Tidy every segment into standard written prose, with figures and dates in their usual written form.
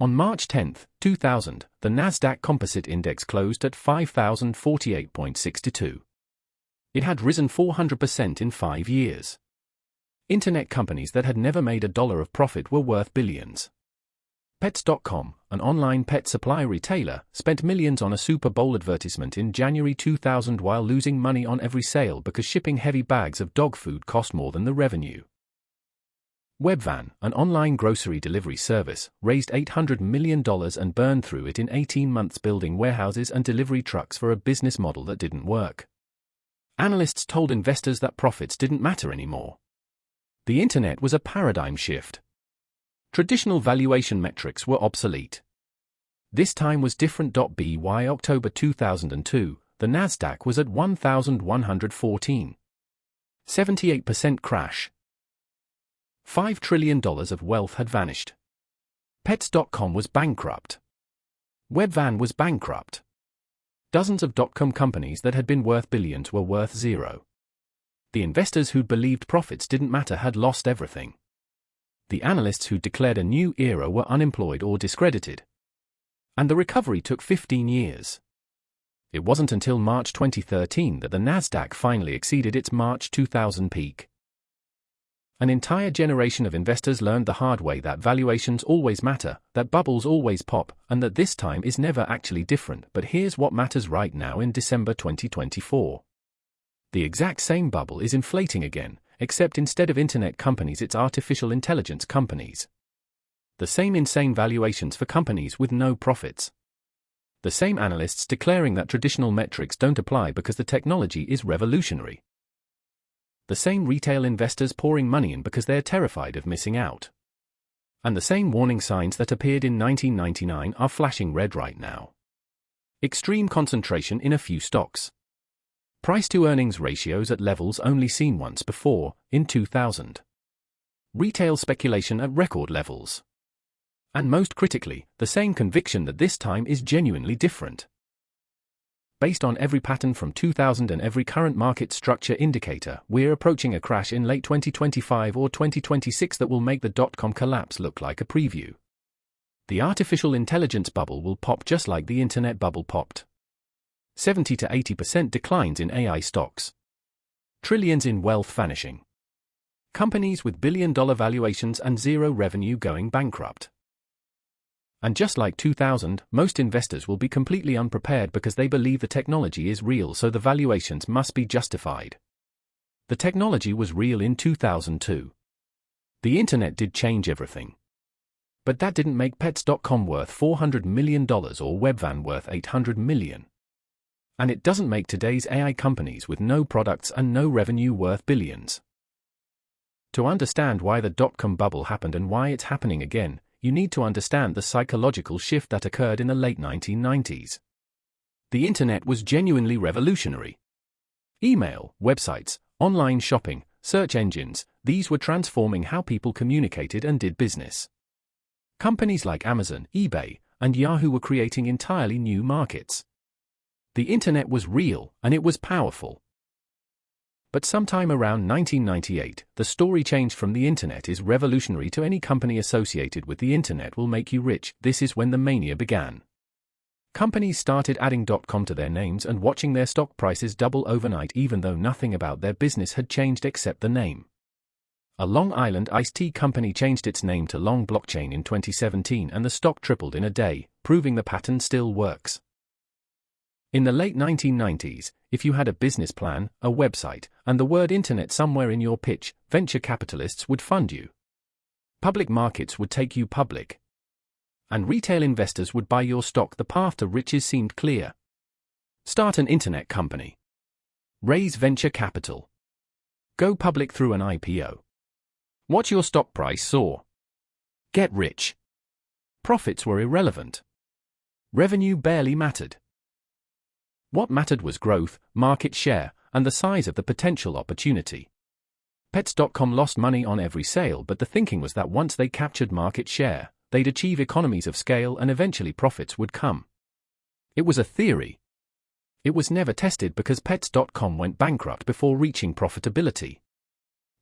On March 10, 2000, the NASDAQ Composite Index closed at 5,048.62. It had risen 400% in 5 years. Internet companies that had never made $1 of profit were worth billions. Pets.com, an online pet supply retailer, spent millions on a Super Bowl advertisement in January 2000 while losing money on every sale because shipping heavy bags of dog food cost more than the revenue. Webvan, an online grocery delivery service, raised $800 million and burned through it in 18 months building warehouses and delivery trucks for a business model that didn't work. Analysts told investors that profits didn't matter anymore. The internet was a paradigm shift. Traditional valuation metrics were obsolete. This time was different. By October 2002, the NASDAQ was at 1,114. 78% crash. $5 trillion of wealth had vanished. Pets.com was bankrupt. Webvan was bankrupt. Dozens of .com companies that had been worth billions were worth zero. The investors who'd believed profits didn't matter had lost everything. The analysts who declared a new era were unemployed or discredited. And the recovery took 15 years. It wasn't until March 2013 that the NASDAQ finally exceeded its March 2000 peak. An entire generation of investors learned the hard way that valuations always matter, that bubbles always pop, and that this time is never actually different. But here's what matters right now in December 2024. The exact same bubble is inflating again, except instead of internet companies it's artificial intelligence companies. The same insane valuations for companies with no profits. The same analysts declaring that traditional metrics don't apply because the technology is revolutionary. The same retail investors pouring money in because they're terrified of missing out. And the same warning signs that appeared in 1999 are flashing red right now. Extreme concentration in a few stocks. Price-to-earnings ratios at levels only seen once before, in 2000. Retail speculation at record levels. And most critically, the same conviction that this time is genuinely different. Based on every pattern from 2000 and every current market structure indicator, we're approaching a crash in late 2025 or 2026 that will make the .com collapse look like a preview. The artificial intelligence bubble will pop just like the internet bubble popped. 70 to 80% declines in AI stocks. Trillions in wealth vanishing. Companies with billion-dollar valuations and zero revenue going bankrupt. And just like 2000, most investors will be completely unprepared because they believe the technology is real, so the valuations must be justified. The technology was real in 2002. The internet did change everything. But that didn't make Pets.com worth $400 million or Webvan worth $800 million. And it doesn't make today's AI companies with no products and no revenue worth billions. To understand why the .com bubble happened and why it's happening again, you need to understand the psychological shift that occurred in the late 1990s. The internet was genuinely revolutionary. Email, websites, online shopping, search engines, these were transforming how people communicated and did business. Companies like Amazon, eBay, and Yahoo were creating entirely new markets. The internet was real, and it was powerful. But sometime around 1998, the story changed from the internet is revolutionary to any company associated with the internet will make you rich. This is when the mania began. Companies started adding .com to their names and watching their stock prices double overnight even though nothing about their business had changed except the name. A Long Island iced tea company changed its name to Long Blockchain in 2017 and the stock tripled in a day, proving the pattern still works. In the late 1990s, if you had a business plan, a website, and the word internet somewhere in your pitch, venture capitalists would fund you. Public markets would take you public. And retail investors would buy your stock. The path to riches seemed clear. Start an internet company. Raise venture capital. Go public through an IPO. Watch your stock price soar. Get rich. Profits were irrelevant. Revenue barely mattered. What mattered was growth, market share, and the size of the potential opportunity. Pets.com lost money on every sale, but the thinking was that once they captured market share, they'd achieve economies of scale and eventually profits would come. It was a theory. It was never tested because Pets.com went bankrupt before reaching profitability.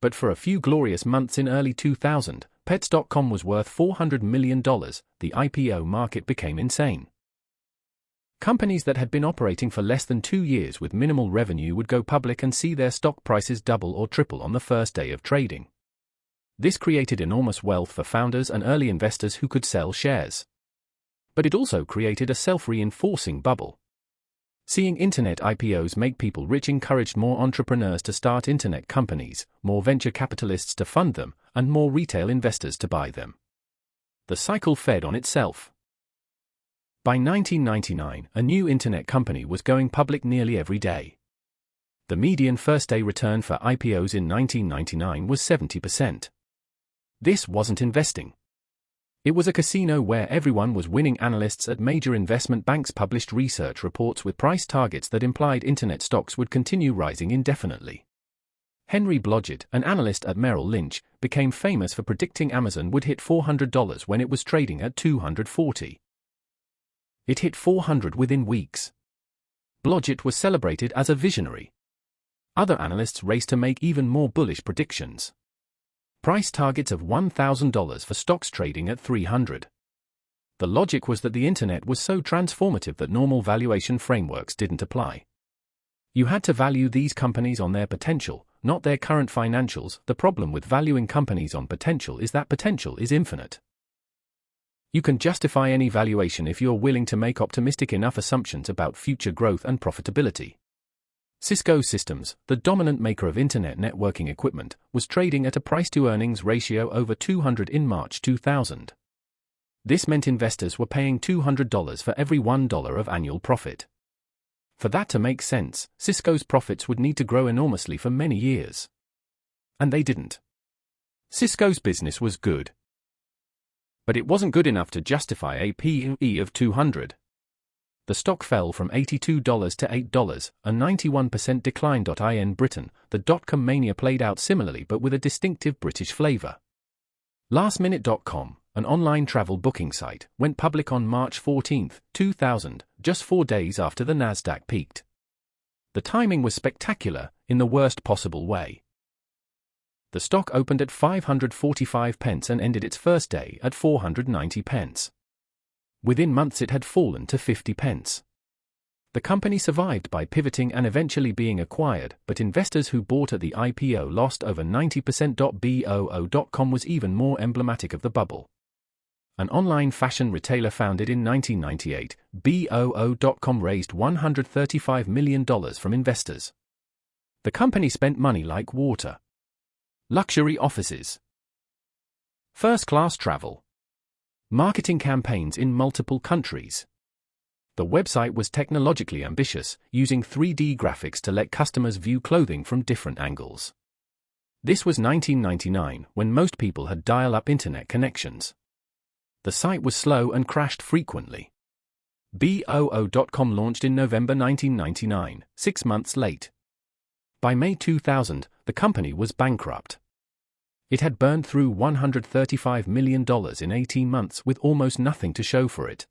But for a few glorious months in early 2000, Pets.com was worth $400 million, the IPO market became insane. Companies that had been operating for less than 2 years with minimal revenue would go public and see their stock prices double or triple on the first day of trading. This created enormous wealth for founders and early investors who could sell shares. But it also created a self-reinforcing bubble. Seeing internet IPOs make people rich encouraged more entrepreneurs to start internet companies, more venture capitalists to fund them, and more retail investors to buy them. The cycle fed on itself. By 1999, a new internet company was going public nearly every day. The median first-day return for IPOs in 1999 was 70%. This wasn't investing. It was a casino where everyone was winning. Analysts at major investment banks published research reports with price targets that implied internet stocks would continue rising indefinitely. Henry Blodgett, an analyst at Merrill Lynch, became famous for predicting Amazon would hit $400 when it was trading at $240. It hit $400 within weeks. Blodgett was celebrated as a visionary. Other analysts raced to make even more bullish predictions. Price targets of $1,000 for stocks trading at $300. The logic was that the internet was so transformative that normal valuation frameworks didn't apply. You had to value these companies on their potential, not their current financials. The problem with valuing companies on potential is that potential is infinite. You can justify any valuation if you're willing to make optimistic enough assumptions about future growth and profitability. Cisco Systems, the dominant maker of internet networking equipment, was trading at a price-to-earnings ratio over 200 in March 2000. This meant investors were paying $200 for every $1 of annual profit. For that to make sense, Cisco's profits would need to grow enormously for many years. And they didn't. Cisco's business was good. But it wasn't good enough to justify a P/E of 200. The stock fell from $82 to $8, a 91% decline. In Britain, the dot-com mania played out similarly but with a distinctive British flavour. Lastminute.com, an online travel booking site, went public on March 14, 2000, just 4 days after the NASDAQ peaked. The timing was spectacular, in the worst possible way. The stock opened at 545 pence and ended its first day at 490 pence. Within months it had fallen to 50 pence. The company survived by pivoting and eventually being acquired, but investors who bought at the IPO lost over 90%. Boo.com was even more emblematic of the bubble. An online fashion retailer founded in 1998, Boo.com raised $135 million from investors. The company spent money like water. Luxury offices. First-class travel. Marketing campaigns in multiple countries. The website was technologically ambitious, using 3D graphics to let customers view clothing from different angles. This was 1999, when most people had dial-up internet connections. The site was slow and crashed frequently. Boo.com launched in November 1999, 6 months late. By May 2000, the company was bankrupt. It had burned through $135 million in 18 months with almost nothing to show for it.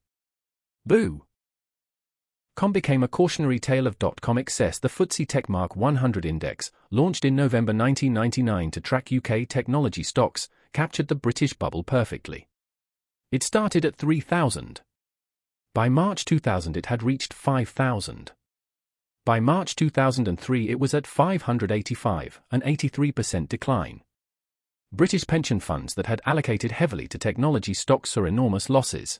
Boo.com became a cautionary tale of dot-com excess. The FTSE Techmark 100 index, launched in November 1999 to track UK technology stocks, captured the British bubble perfectly. It started at 3,000. By March 2000 it had reached 5,000. By March 2003 it was at 585, an 83% decline. British pension funds that had allocated heavily to technology stocks saw enormous losses.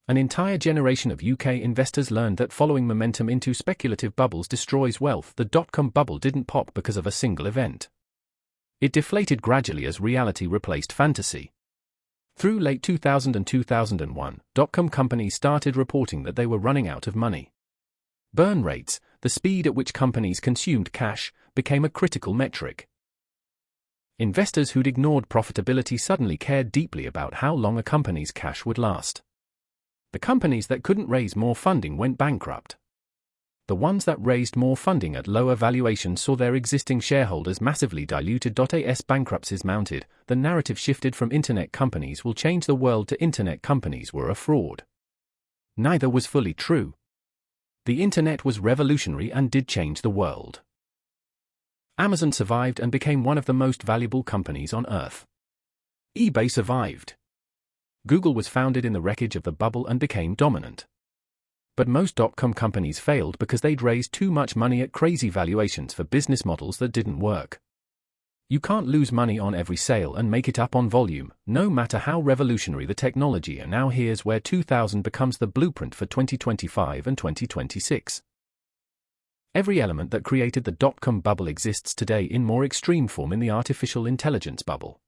An entire generation of UK investors learned that following momentum into speculative bubbles destroys wealth. The dot-com bubble didn't pop because of a single event. It deflated gradually as reality replaced fantasy. Through late 2000 and 2001, dot-com companies started reporting that they were running out of money. Burn rates, the speed at which companies consumed cash, became a critical metric. Investors who'd ignored profitability suddenly cared deeply about how long a company's cash would last. The companies that couldn't raise more funding went bankrupt. The ones that raised more funding at lower valuations saw their existing shareholders massively diluted. As bankruptcies mounted, the narrative shifted from internet companies will change the world to internet companies were a fraud. Neither was fully true. The internet was revolutionary and did change the world. Amazon survived and became one of the most valuable companies on earth. eBay survived. Google was founded in the wreckage of the bubble and became dominant. But most dot-com companies failed because they'd raised too much money at crazy valuations for business models that didn't work. You can't lose money on every sale and make it up on volume, no matter how revolutionary the technology. And now here's where 2000 becomes the blueprint for 2025 and 2026. Every element that created the dot-com bubble exists today in more extreme form in the artificial intelligence bubble.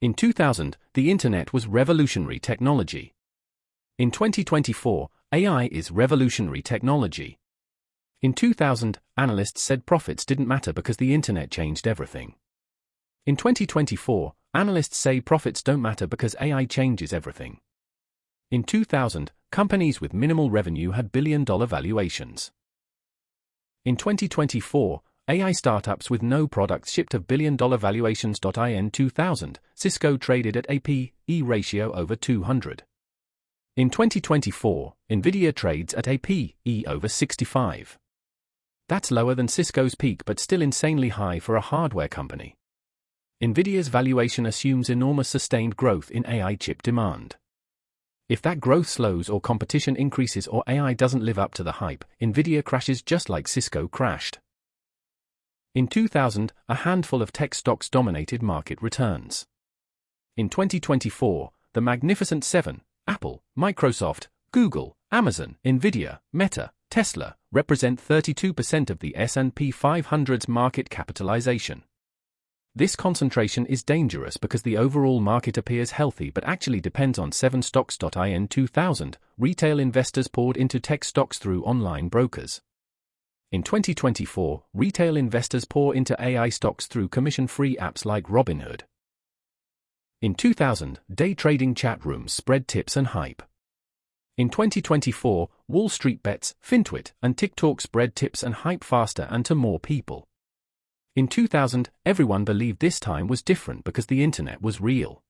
In 2000, the internet was revolutionary technology. In 2024, AI is revolutionary technology. In 2000, analysts said profits didn't matter because the internet changed everything. In 2024, analysts say profits don't matter because AI changes everything. In 2000, companies with minimal revenue had billion-dollar valuations. In 2024, AI startups with no products shipped have billion-dollar valuations. In 2000, Cisco traded at a P/E ratio over 200. In 2024, NVIDIA trades at a P/E over 65. That's lower than Cisco's peak but still insanely high for a hardware company. NVIDIA's valuation assumes enormous sustained growth in AI chip demand. If that growth slows or competition increases or AI doesn't live up to the hype, NVIDIA crashes just like Cisco crashed. In 2000, a handful of tech stocks dominated market returns. In 2024, the Magnificent Seven, Apple, Microsoft, Google, Amazon, NVIDIA, Meta, Tesla, represent 32% of the S&P 500's market capitalization. This concentration is dangerous because the overall market appears healthy but actually depends on 7 stocks. In 2000, retail investors poured into tech stocks through online brokers. In 2024, retail investors pour into AI stocks through commission-free apps like Robinhood. In 2000, day trading chat rooms spread tips and hype. In 2024, Wall Street Bets, FinTwit, and TikTok spread tips and hype faster and to more people. In 2000, everyone believed this time was different because the internet was real.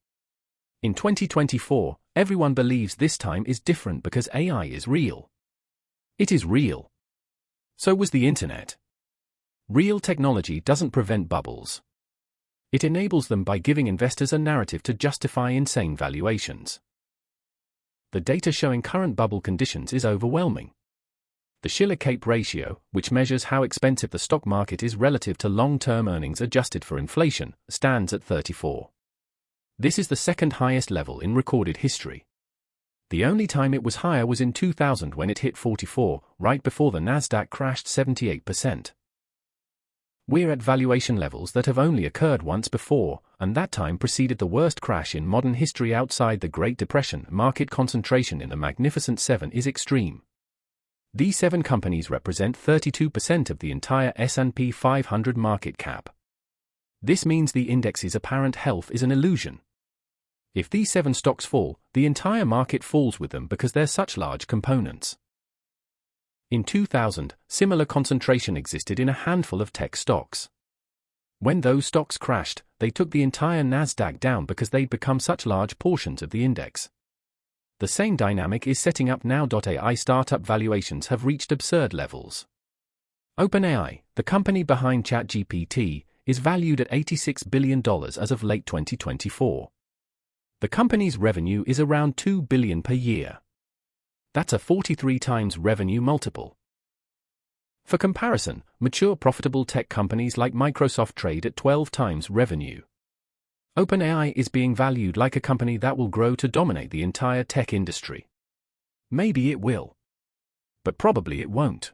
In 2024, everyone believes this time is different because AI is real. It is real. So was the internet. Real technology doesn't prevent bubbles. It enables them by giving investors a narrative to justify insane valuations. The data showing current bubble conditions is overwhelming. The Shiller-Cape ratio, which measures how expensive the stock market is relative to long-term earnings adjusted for inflation, stands at 34. This is the second highest level in recorded history. The only time it was higher was in 2000 when it hit 44, right before the NASDAQ crashed 78%. We're at valuation levels that have only occurred once before, and that time preceded the worst crash in modern history outside the Great Depression. Market concentration in the Magnificent Seven is extreme. These 7 companies represent 32% of the entire S&P 500 market cap. This means the index's apparent health is an illusion. If these 7 stocks fall, the entire market falls with them because they're such large components. In 2000, similar concentration existed in a handful of tech stocks. When those stocks crashed, they took the entire NASDAQ down because they'd become such large portions of the index. The same dynamic is setting up now. AI startup valuations have reached absurd levels. OpenAI, the company behind ChatGPT, is valued at $86 billion as of late 2024. The company's revenue is around $2 billion per year. That's a 43 times revenue multiple. For comparison, mature profitable tech companies like Microsoft trade at 12 times revenue. OpenAI is being valued like a company that will grow to dominate the entire tech industry. Maybe it will. But probably it won't.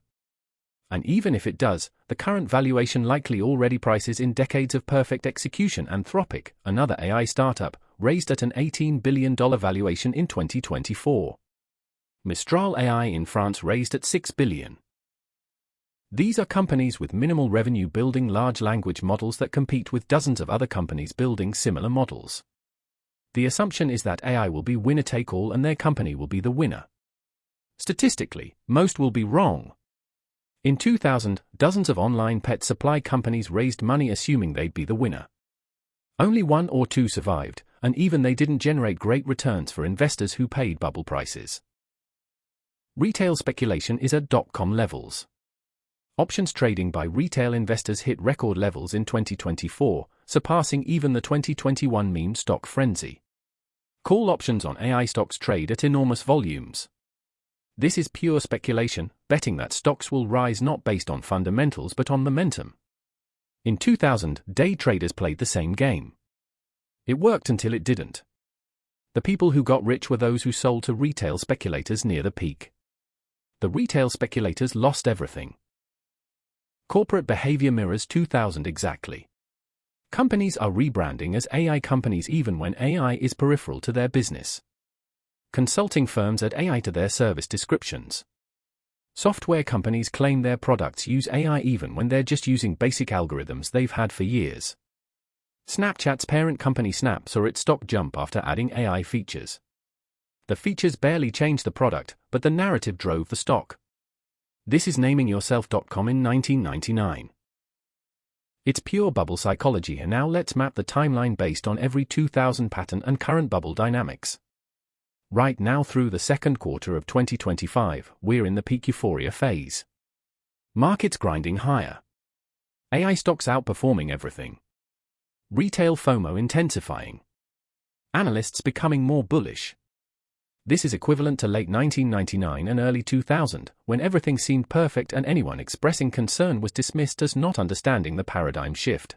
And even if it does, the current valuation likely already prices in decades of perfect execution. Anthropic, another AI startup, raised at an $18 billion valuation in 2024. Mistral AI in France raised at $6 billion. These are companies with minimal revenue building large language models that compete with dozens of other companies building similar models. The assumption is that AI will be winner-take-all and their company will be the winner. Statistically, most will be wrong. In 2000, dozens of online pet supply companies raised money assuming they'd be the winner. Only 1 or 2 survived, and even they didn't generate great returns for investors who paid bubble prices. Retail speculation is at dot-com levels. Options trading by retail investors hit record levels in 2024, surpassing even the 2021 meme stock frenzy. Call options on AI stocks trade at enormous volumes. This is pure speculation, betting that stocks will rise not based on fundamentals but on momentum. In 2000, day traders played the same game. It worked until it didn't. The people who got rich were those who sold to retail speculators near the peak. The retail speculators lost everything. Corporate behavior mirrors 2000 exactly. Companies are rebranding as AI companies even when AI is peripheral to their business. Consulting firms add AI to their service descriptions. Software companies claim their products use AI even when they're just using basic algorithms they've had for years. Snapchat's parent company Snap saw its stock jump after adding AI features. The features barely changed the product, but the narrative drove the stock. This is namingyourself.com in 1999. It's pure bubble psychology, and now let's map the timeline based on every 2000 pattern and current bubble dynamics. Right now through the second quarter of 2025, we're in the peak euphoria phase. Markets grinding higher. AI stocks outperforming everything. Retail FOMO intensifying. Analysts becoming more bullish. This is equivalent to late 1999 and early 2000, when everything seemed perfect and anyone expressing concern was dismissed as not understanding the paradigm shift.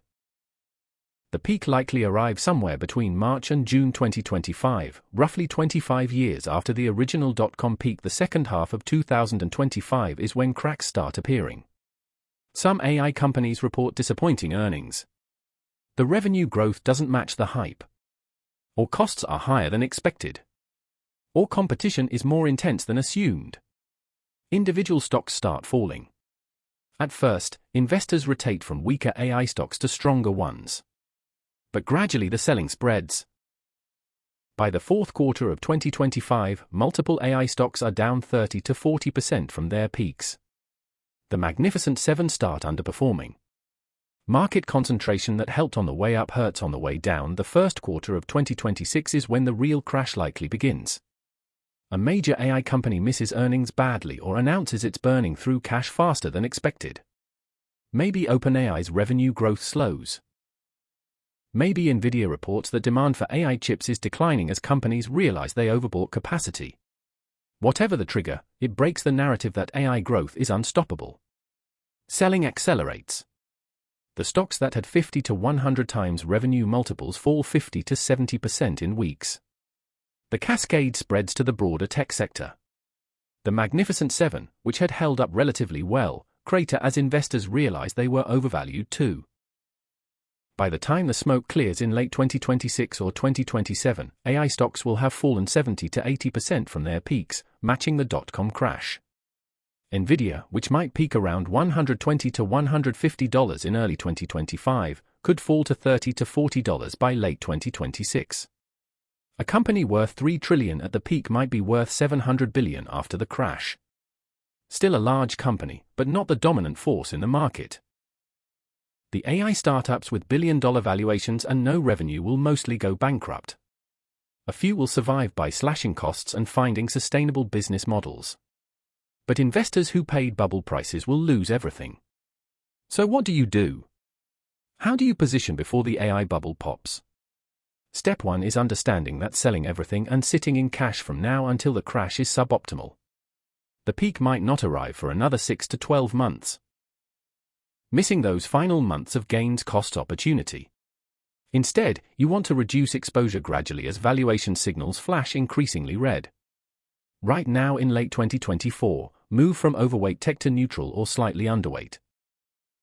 The peak likely arrived somewhere between March and June 2025, roughly 25 years after the original dot-com peak. The second half of 2025 is when cracks start appearing. Some AI companies report disappointing earnings. The revenue growth doesn't match the hype. Or costs are higher than expected. Or competition is more intense than assumed. Individual stocks start falling. At first, investors rotate from weaker AI stocks to stronger ones. But gradually the selling spreads. By the fourth quarter of 2025, multiple AI stocks are down 30 to 40% from their peaks. The Magnificent Seven start underperforming. Market concentration that helped on the way up hurts on the way down. The first quarter of 2026 is when the real crash likely begins. A major AI company misses earnings badly or announces it's burning through cash faster than expected. Maybe OpenAI's revenue growth slows. Maybe NVIDIA reports that demand for AI chips is declining as companies realize they overbought capacity. Whatever the trigger, it breaks the narrative that AI growth is unstoppable. Selling accelerates. The stocks that had 50 to 100 times revenue multiples fall 50 to 70% in weeks. The cascade spreads to the broader tech sector. The Magnificent Seven, which had held up relatively well, crater as investors realize they were overvalued too. By the time the smoke clears in late 2026 or 2027, AI stocks will have fallen 70 to 80% from their peaks, matching the dot-com crash. NVIDIA, which might peak around $120 to $150 in early 2025, could fall to $30 to $40 by late 2026. A company worth $3 trillion at the peak might be worth $700 billion after the crash. Still a large company, but not the dominant force in the market. The AI startups with billion-dollar valuations and no revenue will mostly go bankrupt. A few will survive by slashing costs and finding sustainable business models. But investors who paid bubble prices will lose everything. So what do? How do you position before the AI bubble pops? Step 1 is understanding that selling everything and sitting in cash from now until the crash is suboptimal. The peak might not arrive for another 6 to 12 months. Missing those final months of gains costs opportunity. Instead, you want to reduce exposure gradually as valuation signals flash increasingly red. Right now in late 2024, move from overweight tech to neutral or slightly underweight.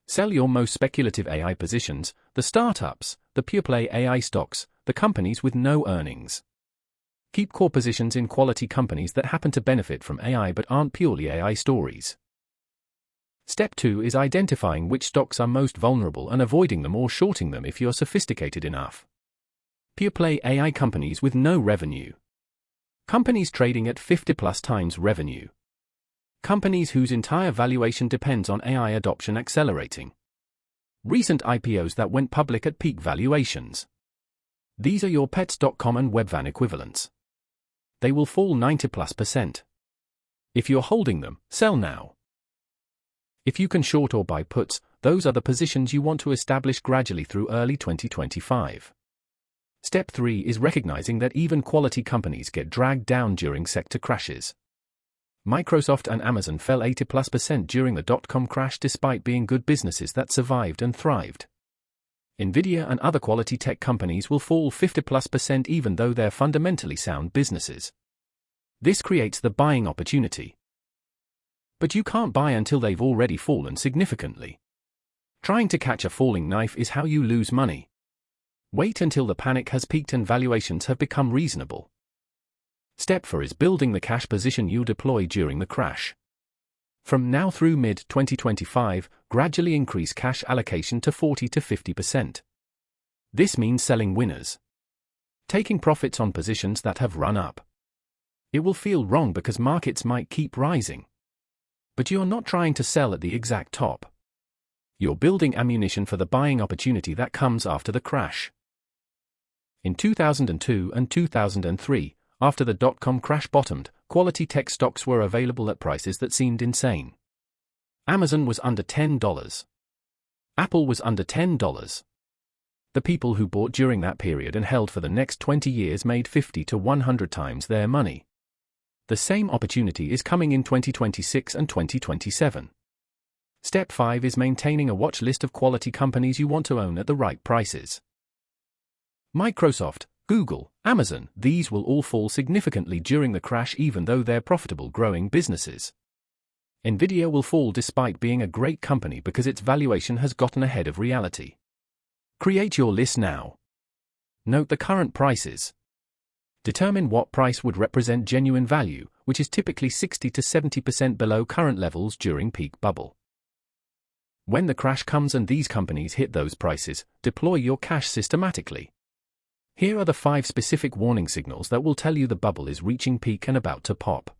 Sell your most speculative AI positions, the startups, the pure-play AI stocks, the companies with no earnings. Keep core positions in quality companies that happen to benefit from AI but aren't purely AI stories. Step 2 is identifying which stocks are most vulnerable and avoiding them or shorting them if you're sophisticated enough. Pure-play AI companies with no revenue. Companies trading at 50+ times revenue. Companies whose entire valuation depends on AI adoption accelerating. Recent IPOs that went public at peak valuations. These are your Pets.com and Webvan equivalents. They will fall 90+%. If you're holding them, sell now. If you can short or buy puts, those are the positions you want to establish gradually through early 2025. Step 3 is recognizing that even quality companies get dragged down during sector crashes. Microsoft and Amazon fell 80+% during the dot-com crash despite being good businesses that survived and thrived. NVIDIA and other quality tech companies will fall 50+% even though they're fundamentally sound businesses. This creates the buying opportunity. But you can't buy until they've already fallen significantly. Trying to catch a falling knife is how you lose money. Wait until the panic has peaked and valuations have become reasonable. Step 4 is building the cash position you'll deploy during the crash. From now through mid-2025, gradually increase cash allocation to 40 to 50%. This means selling winners. Taking profits on positions that have run up. It will feel wrong because markets might keep rising. But you're not trying to sell at the exact top. You're building ammunition for the buying opportunity that comes after the crash. In 2002 and 2003, after the dot-com crash bottomed, quality tech stocks were available at prices that seemed insane. Amazon was under $10. Apple was under $10. The people who bought during that period and held for the next 20 years made 50 to 100 times their money. The same opportunity is coming in 2026 and 2027. Step 5 is maintaining a watch list of quality companies you want to own at the right prices. Microsoft, Google, Amazon, these will all fall significantly during the crash even though they're profitable growing businesses. NVIDIA will fall despite being a great company because its valuation has gotten ahead of reality. Create your list now. Note the current prices. Determine what price would represent genuine value, which is typically 60 to 70% below current levels during peak bubble. When the crash comes and these companies hit those prices, deploy your cash systematically. Here are the 5 specific warning signals that will tell you the bubble is reaching peak and about to pop.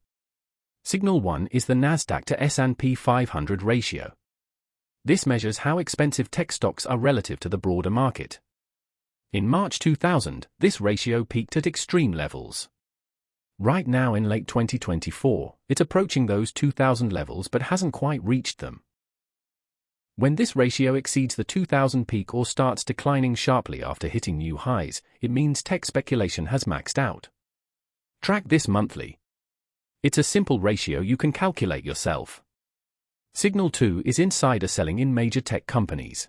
Signal 1 is the NASDAQ to S&P 500 ratio. This measures how expensive tech stocks are relative to the broader market. In March 2000, this ratio peaked at extreme levels. Right now in late 2024, it's approaching those 2000 levels but hasn't quite reached them. When this ratio exceeds the 2000 peak or starts declining sharply after hitting new highs, it means tech speculation has maxed out. Track this monthly. It's a simple ratio you can calculate yourself. Signal 2 is insider selling in major tech companies.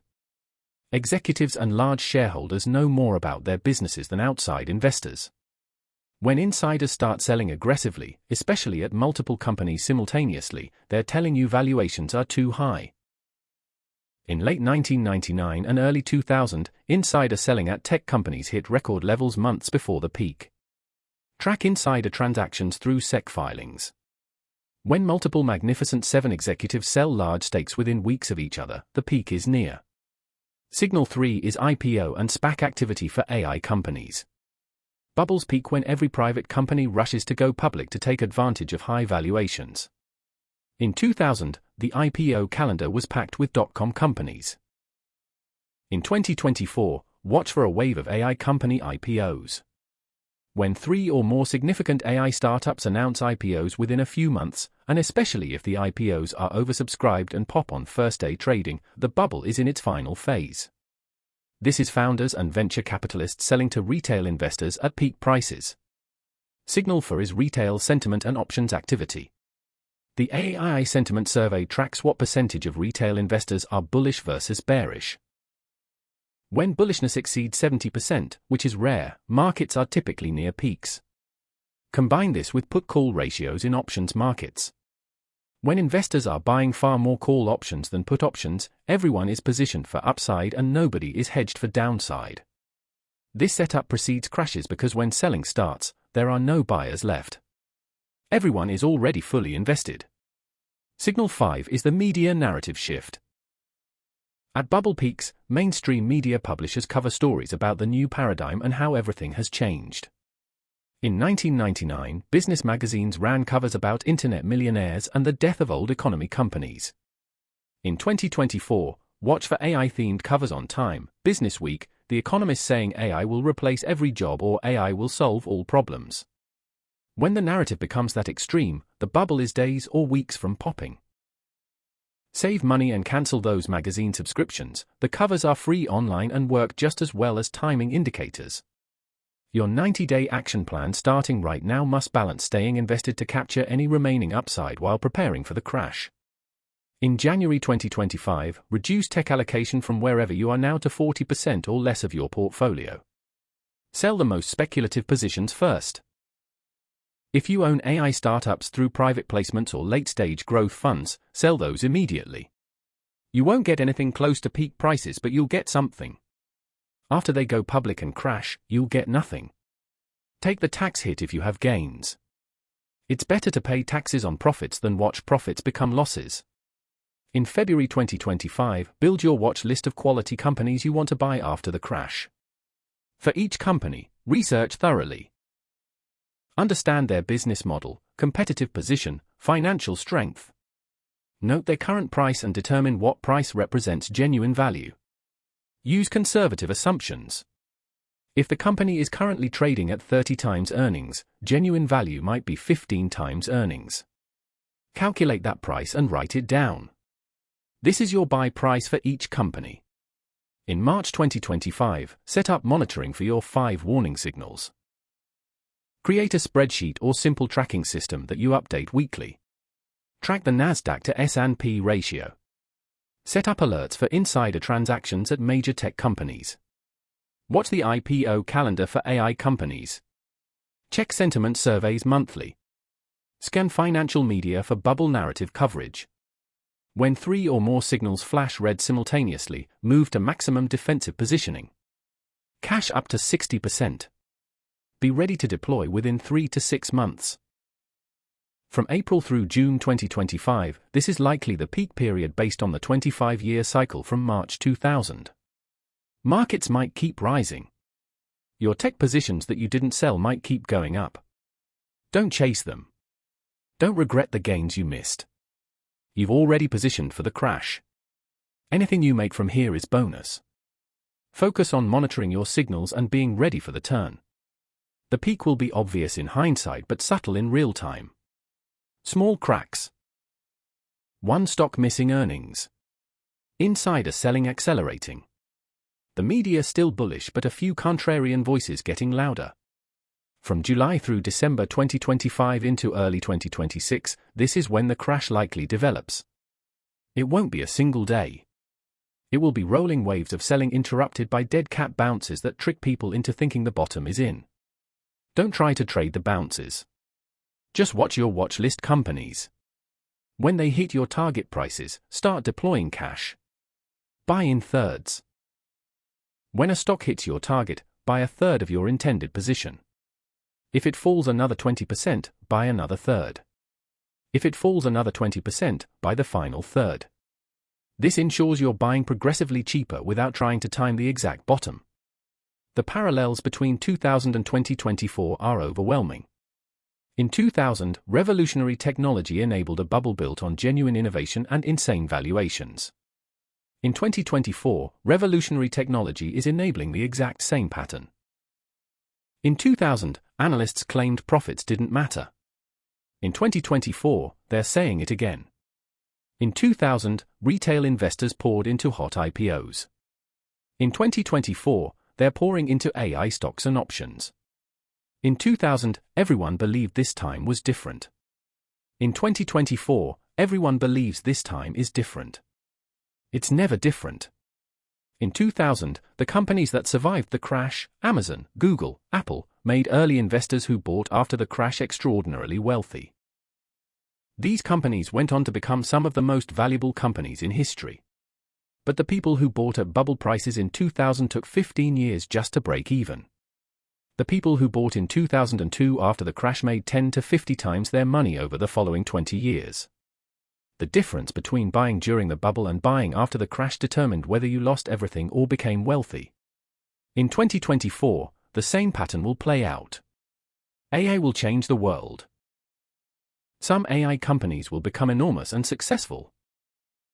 Executives and large shareholders know more about their businesses than outside investors. When insiders start selling aggressively, especially at multiple companies simultaneously, they're telling you valuations are too high. In late 1999 and early 2000, insider selling at tech companies hit record levels months before the peak. Track insider transactions through SEC filings. When multiple Magnificent Seven executives sell large stakes within weeks of each other, the peak is near. Signal 3 is IPO and SPAC activity for AI companies. Bubbles peak when every private company rushes to go public to take advantage of high valuations. In 2000, the IPO calendar was packed with dot-com companies. In 2024, watch for a wave of AI company IPOs. When 3 or more significant AI startups announce IPOs within a few months, and especially if the IPOs are oversubscribed and pop on first-day trading, the bubble is in its final phase. This is founders and venture capitalists selling to retail investors at peak prices. Signal 4 is retail sentiment and options activity. The AI Sentiment Survey tracks what percentage of retail investors are bullish versus bearish. When bullishness exceeds 70%, which is rare, markets are typically near peaks. Combine this with put-call ratios in options markets. When investors are buying far more call options than put options, everyone is positioned for upside and nobody is hedged for downside. This setup precedes crashes because when selling starts, there are no buyers left. Everyone is already fully invested. Signal 5 is the media narrative shift. At bubble peaks, mainstream media publishers cover stories about the new paradigm and how everything has changed. In 1999, business magazines ran covers about internet millionaires and the death of old economy companies. In 2024, watch for AI-themed covers on Time, Business Week, The Economist saying AI will replace every job or AI will solve all problems. When the narrative becomes that extreme, the bubble is days or weeks from popping. Save money and cancel those magazine subscriptions. The covers are free online and work just as well as timing indicators. Your 90-day action plan starting right now must balance staying invested to capture any remaining upside while preparing for the crash. In January 2025, reduce tech allocation from wherever you are now to 40% or less of your portfolio. Sell the most speculative positions first. If you own AI startups through private placements or late-stage growth funds, sell those immediately. You won't get anything close to peak prices, but you'll get something. After they go public and crash, you'll get nothing. Take the tax hit if you have gains. It's better to pay taxes on profits than watch profits become losses. In February 2025, build your watch list of quality companies you want to buy after the crash. For each company, research thoroughly. Understand their business model, competitive position, financial strength. Note their current price and determine what price represents genuine value. Use conservative assumptions. If the company is currently trading at 30 times earnings, genuine value might be 15 times earnings. Calculate that price and write it down. This is your buy price for each company. In March 2025, set up monitoring for your 5 warning signals. Create a spreadsheet or simple tracking system that you update weekly. Track the NASDAQ to S&P ratio. Set up alerts for insider transactions at major tech companies. Watch the IPO calendar for AI companies. Check sentiment surveys monthly. Scan financial media for bubble narrative coverage. When 3 or more signals flash red simultaneously, move to maximum defensive positioning. Cash up to 60%. Be ready to deploy within 3 to 6 months. From April through June 2025, this is likely the peak period based on the 25-year cycle from March 2000. Markets might keep rising. Your tech positions that you didn't sell might keep going up. Don't chase them. Don't regret the gains you missed. You've already positioned for the crash. Anything you make from here is bonus. Focus on monitoring your signals and being ready for the turn. The peak will be obvious in hindsight but subtle in real time. Small cracks. 1 stock missing earnings. Insider selling accelerating. The media still bullish but a few contrarian voices getting louder. From July through December 2025 into early 2026, this is when the crash likely develops. It won't be a single day. It will be rolling waves of selling interrupted by dead cat bounces that trick people into thinking the bottom is in. Don't try to trade the bounces. Just watch your watch list companies. When they hit your target prices, start deploying cash. Buy in thirds. When a stock hits your target, buy a third of your intended position. If it falls another 20%, buy another third. If it falls another 20%, buy the final third. This ensures you're buying progressively cheaper without trying to time the exact bottom. The parallels between 2000 and 2024 are overwhelming. In 2000, revolutionary technology enabled a bubble built on genuine innovation and insane valuations. In 2024, revolutionary technology is enabling the exact same pattern. In 2000, analysts claimed profits didn't matter. In 2024, they're saying it again. In 2000, retail investors poured into hot IPOs. In 2024, they're pouring into AI stocks and options. In 2000, everyone believed this time was different. In 2024, everyone believes this time is different. It's never different. In 2000, the companies that survived the crash, Amazon, Google, Apple, made early investors who bought after the crash extraordinarily wealthy. These companies went on to become some of the most valuable companies in history. But the people who bought at bubble prices in 2000 took 15 years just to break even. The people who bought in 2002 after the crash made 10 to 50 times their money over the following 20 years. The difference between buying during the bubble and buying after the crash determined whether you lost everything or became wealthy. In 2024, the same pattern will play out. AI will change the world. Some AI companies will become enormous and successful.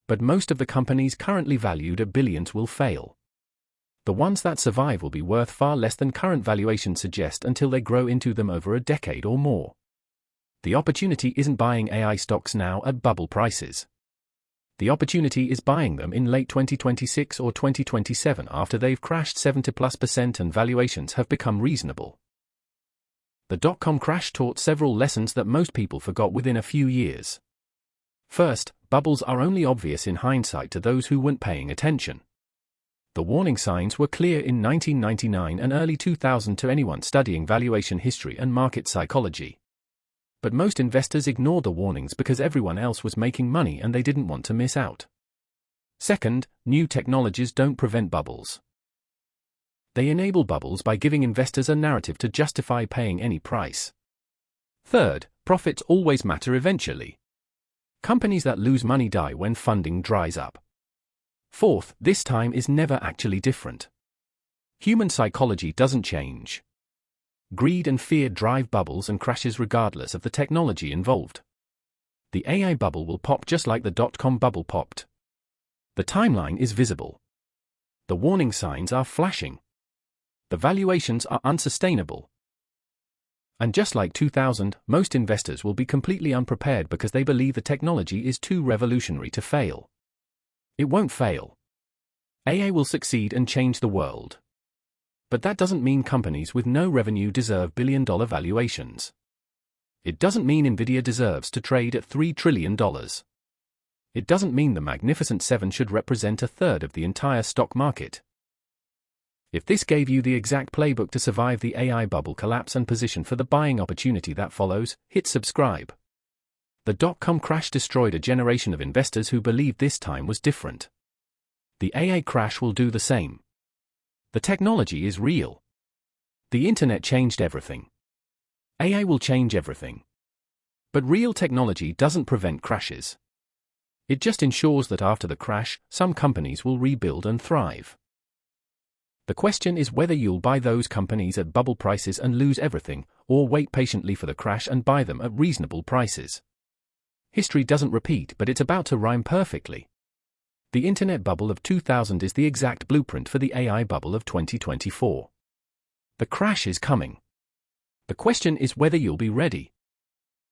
But most of the companies currently valued at billions will fail. The ones that survive will be worth far less than current valuations suggest until they grow into them over a decade or more. The opportunity isn't buying AI stocks now at bubble prices. The opportunity is buying them in late 2026 or 2027 after they've crashed 70+% and valuations have become reasonable. The dot-com crash taught several lessons that most people forgot within a few years. First, bubbles are only obvious in hindsight to those who weren't paying attention. The warning signs were clear in 1999 and early 2000 to anyone studying valuation history and market psychology. But most investors ignored the warnings because everyone else was making money and they didn't want to miss out. Second, new technologies don't prevent bubbles. They enable bubbles by giving investors a narrative to justify paying any price. Third, profits always matter eventually. Companies that lose money die when funding dries up. Fourth, this time is never actually different. Human psychology doesn't change. Greed and fear drive bubbles and crashes regardless of the technology involved. The AI bubble will pop just like the dot-com bubble popped. The timeline is visible. The warning signs are flashing. The valuations are unsustainable. And just like 2000, most investors will be completely unprepared because they believe the technology is too revolutionary to fail. It won't fail. AI will succeed and change the world. But that doesn't mean companies with no revenue deserve billion-dollar valuations. It doesn't mean NVIDIA deserves to trade at $3 trillion. It doesn't mean the Magnificent Seven should represent a third of the entire stock market. If this gave you the exact playbook to survive the AI bubble collapse and position for the buying opportunity that follows, hit subscribe. The dot-com crash destroyed a generation of investors who believed this time was different. The AI crash will do the same. The technology is real. The internet changed everything. AI will change everything. But real technology doesn't prevent crashes. It just ensures that after the crash, some companies will rebuild and thrive. The question is whether you'll buy those companies at bubble prices and lose everything, or wait patiently for the crash and buy them at reasonable prices. History doesn't repeat, but it's about to rhyme perfectly. The internet bubble of 2000 is the exact blueprint for the AI bubble of 2024. The crash is coming. The question is whether you'll be ready.